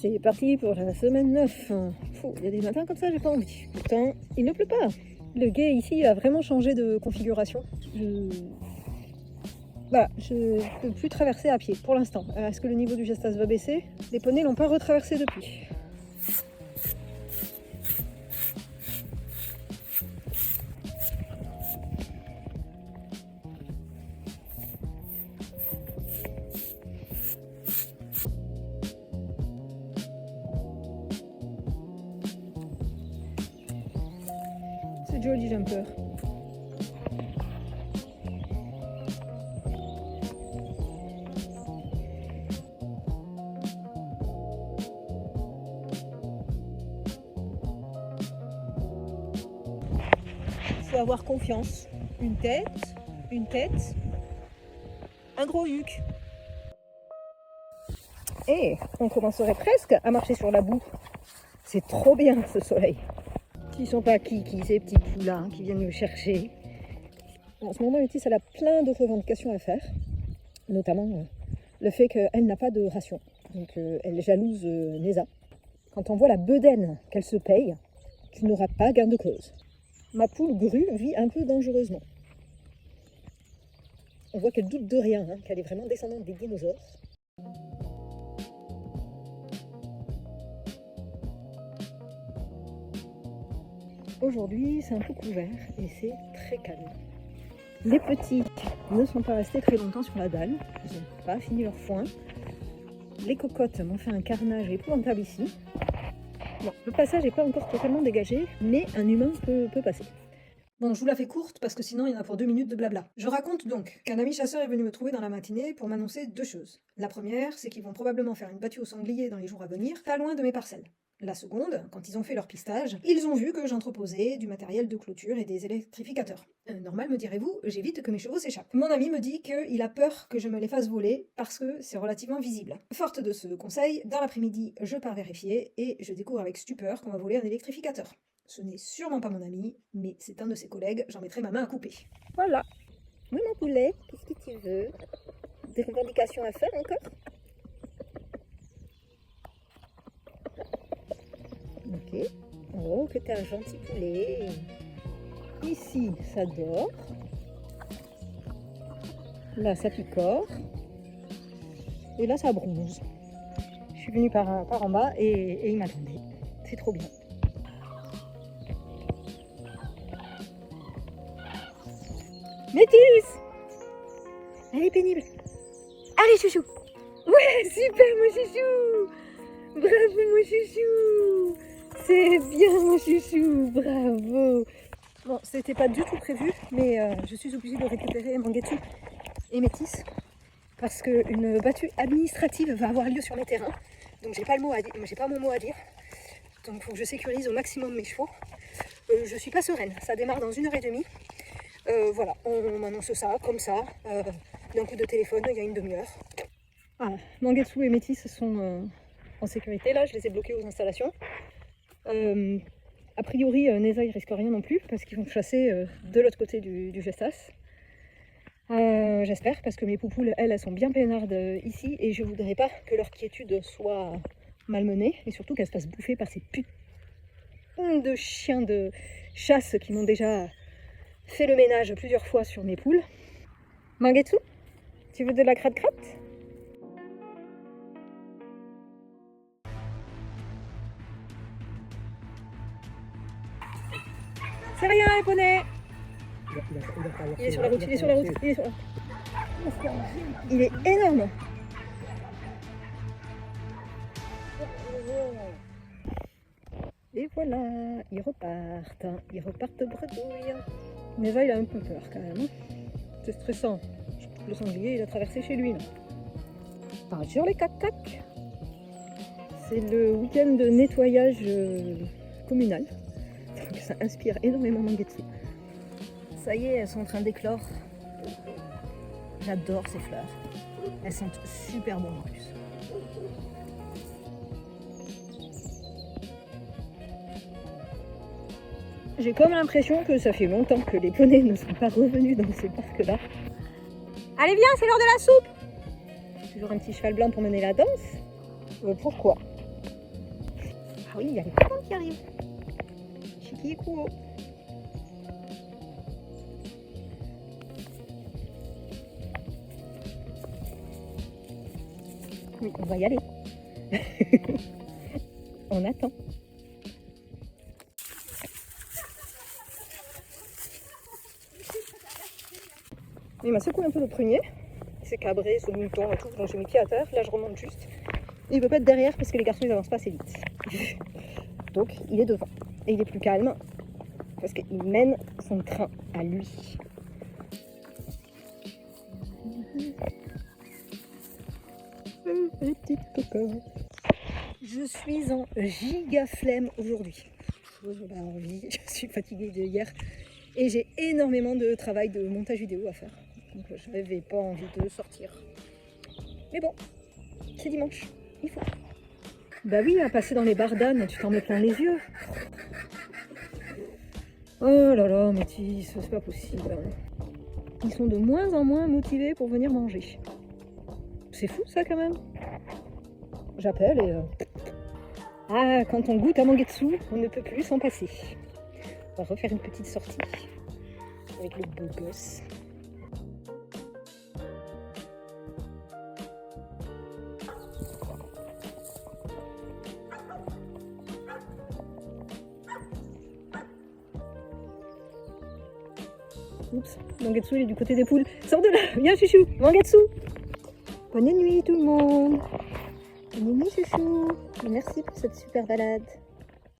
C'est parti pour la semaine 9. Il y a des matins comme ça, j'ai pas envie. Pourtant, il ne pleut pas. Le gué ici a vraiment changé de configuration. Voilà, je ne peux plus traverser à pied pour l'instant. Est-ce que le niveau du Gestas va baisser? Les poneys l'ont pas retraversé depuis. C'est joli jumper. Il faut avoir confiance. Une tête, un gros huc. Et on commencerait presque à marcher sur la boue. C'est trop bien ce soleil. S'ils sont pas Kiki, ces petits poulains qui viennent me chercher. En ce moment, Métis, elle a plein de revendications à faire, notamment le fait qu'elle n'a pas de ration. Donc elle jalouse Neza. Quand on voit la bedaine qu'elle se paye, tu n'auras pas gain de cause. Ma poule grue vit un peu dangereusement. On voit qu'elle doute de rien, qu'elle est vraiment descendante des dinosaures. Aujourd'hui, c'est un peu couvert et c'est très calme. Les petits ne sont pas restés très longtemps sur la dalle, ils n'ont pas fini leur foin. Les cocottes m'ont fait un carnage épouvantable ici. Bon, le passage n'est pas encore totalement dégagé, mais un humain peut passer. Bon, je vous la fais courte parce que sinon il y en a pour 2 minutes de blabla. Je raconte donc qu'un ami chasseur est venu me trouver dans la matinée pour m'annoncer 2 choses. La première, c'est qu'ils vont probablement faire une battue au sanglier dans les jours à venir, pas loin de mes parcelles. La seconde, quand ils ont fait leur pistage, ils ont vu que j'entreposais du matériel de clôture et des électrificateurs. Normal, me direz-vous, j'évite que mes chevaux s'échappent. Mon ami me dit qu'il a peur que je me les fasse voler parce que c'est relativement visible. Forte de ce conseil, dans l'après-midi, je pars vérifier et je découvre avec stupeur qu'on m'a volé un électrificateur. Ce n'est sûrement pas mon ami, mais c'est un de ses collègues, j'en mettrai ma main à couper. Voilà. Oui mon poulet, qu'est-ce que tu veux? Des revendications à faire encore? Ok. Oh, que t'es un gentil poulet. Ici, ça dort. Là, ça picore. Et là, ça bronze. Je suis venue par en bas et il m'attendait. C'est trop bien. Métis! Elle est pénible. Allez, chouchou! Ouais, super, mon chouchou! Bravo, mon chouchou! C'est bien, mon chouchou! Bravo! Bon, c'était pas du tout prévu, mais je suis obligée de récupérer Mangetsu et Métis parce qu'une battue administrative va avoir lieu sur mes terrains. Donc j'ai pas mon mot à dire. Donc il faut que je sécurise au maximum mes chevaux. Je suis pas sereine, ça démarre dans 1h30. Voilà, on m'annonce ça, comme ça, d'un coup de téléphone, il y a une demi-heure. Ah, Mangetsu et Métis sont en sécurité, là, je les ai bloqués aux installations. A priori, Neza, il risque rien non plus, parce qu'ils vont chasser de l'autre côté du Gestas. J'espère, parce que mes poupoules, elles sont bien peinardes ici, et je voudrais pas que leur quiétude soit malmenée, et surtout qu'elles se fassent bouffer par ces putains de chiens de chasse qui m'ont déjà fait le ménage plusieurs fois sur mes poules. Mangetsu, tu veux de la crotte-crotte? C'est rien les poneys. Il est sur la route, il est sur la route, il est sur la route. Il est énorme. Et voilà, ils repartent bredouille. Mais là, il a un peu peur quand même. C'est stressant. Le sanglier, il a traversé chez lui. Bonjour les cac-cac. C'est le week-end de nettoyage communal. Donc ça inspire énormément Mangetsu. Ça y est, elles sont en train d'éclore. J'adore ces fleurs. Elles sentent super bon en plus. J'ai comme l'impression que ça fait longtemps que les poneys ne sont pas revenus dans ces parcs-là. Allez viens, c'est l'heure de la soupe! Toujours un petit cheval blanc pour mener la danse. Pourquoi? oui, il y a les copains qui arrivent. Chiki et Kuo. Oui, on va y aller. On attend. Il m'a secoué un peu le prunier. Il s'est cabré sous le mouton et tout, donc j'ai mis pied à terre. Là, je remonte juste. Et il veut pas être derrière parce que les garçons, ils avancent pas assez vite. Donc, il est devant. Et il est plus calme parce qu'il mène son train à lui. Petite cocotte. Je suis en giga flemme aujourd'hui. J'ai pas envie, je suis fatiguée de hier et j'ai énormément de travail de montage vidéo à faire. Donc je n'avais pas envie de sortir. Mais bon, c'est dimanche, il faut. Bah oui, à passer dans les bardanes, tu t'en mets plein les yeux. Oh là là, Métis, c'est pas possible. Ils sont de moins en moins motivés pour venir manger. C'est fou ça quand même. J'appelle et... Ah, quand on goûte à Mangetsu, on ne peut plus s'en passer. On va refaire une petite sortie avec le beau gosse. Oups, Mangetsu il est du côté des poules. Sors de là, viens chouchou, Mangetsu. Bonne nuit tout le monde. Bonne nuit chouchou. Merci pour cette super balade.